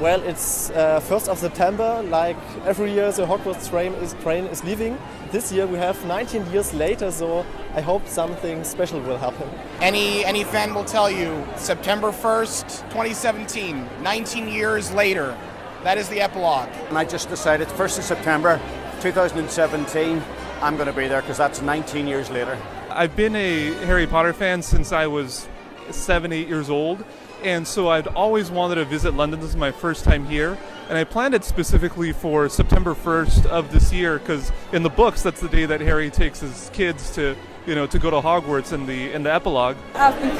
Well, it's 1st of September, like every year the Hogwarts train is leaving. This year we have 19 years later, so I hope something special will happen. Any fan will tell you, September 1st, 2017, 19 years later, that is the epilogue. And I just decided 1st of September 2017, I'm going to be there because that's 19 years later. I've been a Harry Potter fan since I was 7, 8 years old. And so I'd always wanted to visit London. This is my first time here. And I planned it specifically for September 1st of this year because in the books, that's the day that Harry takes his kids to go to Hogwarts in the epilogue. I've been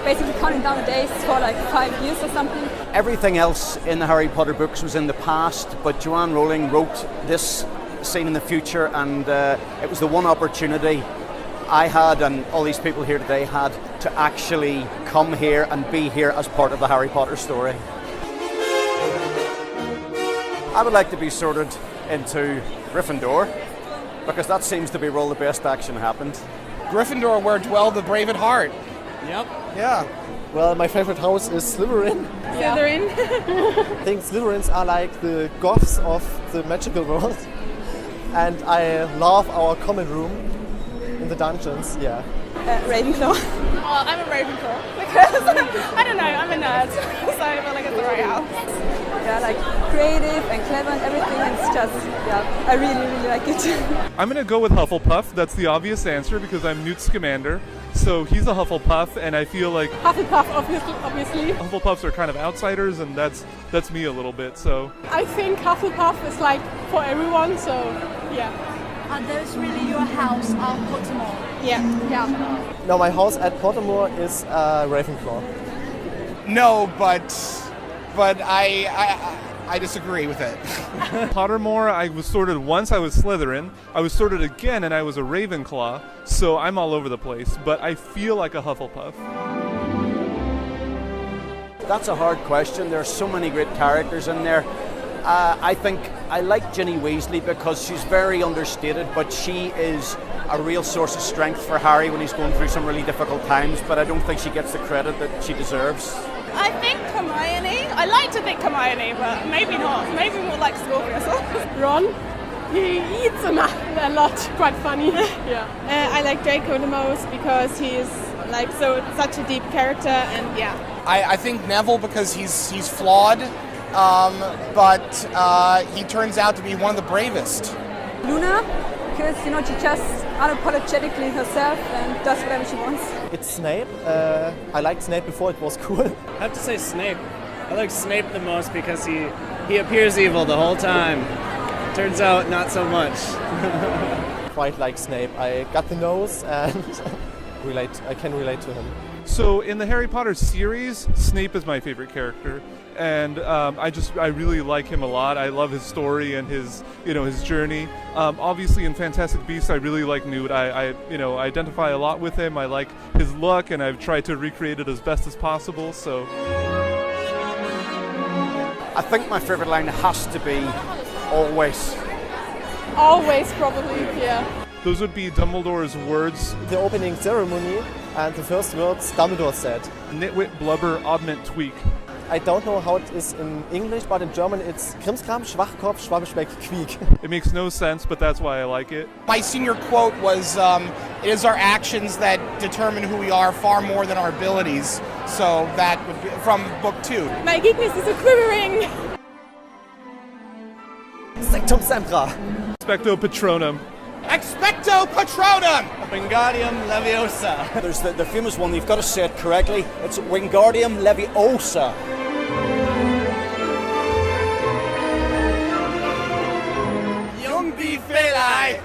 basically counting down the days for like 5 years or something. Everything else in the Harry Potter books was in the past, but Joanne Rowling wrote this scene in the future, and it was the one opportunity I had and all these people here today had to actually come here and be here as part of the Harry Potter story. I would like to be sorted into Gryffindor because that seems to be where all the best action happened. Gryffindor, where dwell the brave at heart. Yep. Yeah. Well, my favorite house is Slytherin. Yeah. Slytherin. I think Slytherins are like the goths of the magical world. And I love our common room in the dungeons, yeah. Ravenclaw. Well, I'm a Ravenclaw because, I don't know, I'm a nerd, so I feel like it's the right house. Yeah, like creative and clever and everything, and it's just, yeah, I really, really like it. I'm going to go with Hufflepuff. That's the obvious answer because I'm Newt Scamander. So he's a Hufflepuff, and I feel like Hufflepuff, obviously. Hufflepuffs are kind of outsiders, and that's me a little bit. So I think Hufflepuff is like for everyone, so yeah. Are those really your house at Pottermore? Yeah. No, my house at Pottermore is Ravenclaw. No, but I disagree with it. Pottermore, I was sorted once, I was Slytherin. I was sorted again, and I was a Ravenclaw. So I'm all over the place, but I feel like a Hufflepuff. That's a hard question. There are so many great characters in there. I think I like Ginny Weasley because she's very understated, but she is a real source of strength for Harry when he's going through some really difficult times, but I don't think she gets the credit that she deserves. I think Hermione. I like to think Hermione, but maybe not. Maybe more like Scorpius. Ron. He eats a lot. Quite funny. Yeah. I like Draco the most because he's like such a deep character, and yeah. I think Neville because he's flawed, but he turns out to be one of the bravest. Luna, because she just unapologetically herself and does whatever she wants. It's Snape. I liked Snape before it was cool. I have to say Snape. I like Snape the most because he appears evil the whole time. Turns out not so much. Quite like Snape. I got the nose and I can relate to him. So in the Harry Potter series, Snape is my favorite character, and I really like him a lot. I love his story and his journey. Obviously in Fantastic Beasts, I really like Newt. I identify a lot with him. I like his look, and I've tried to recreate it as best as possible. So I think my favorite line has to be always. Always, probably, yeah. Those would be Dumbledore's words. The opening ceremony and the first words Dumbledore said. Nitwit, blubber, oddment, tweak. I don't know how it is in English, but in German it's Krimskram, Schwachkopf, Schwabbespeck, Quiek. It makes no sense, but that's why I like it. My senior quote was, it is our actions that determine who we are far more than our abilities. So that would be from book 2. My geekness is a quivering. Sectum Sempra. Expecto Patronum. Expecto Patronum! Wingardium Leviosa. There's the famous one, you've got to say it correctly. It's Wingardium Leviosa. Jung wie Felai!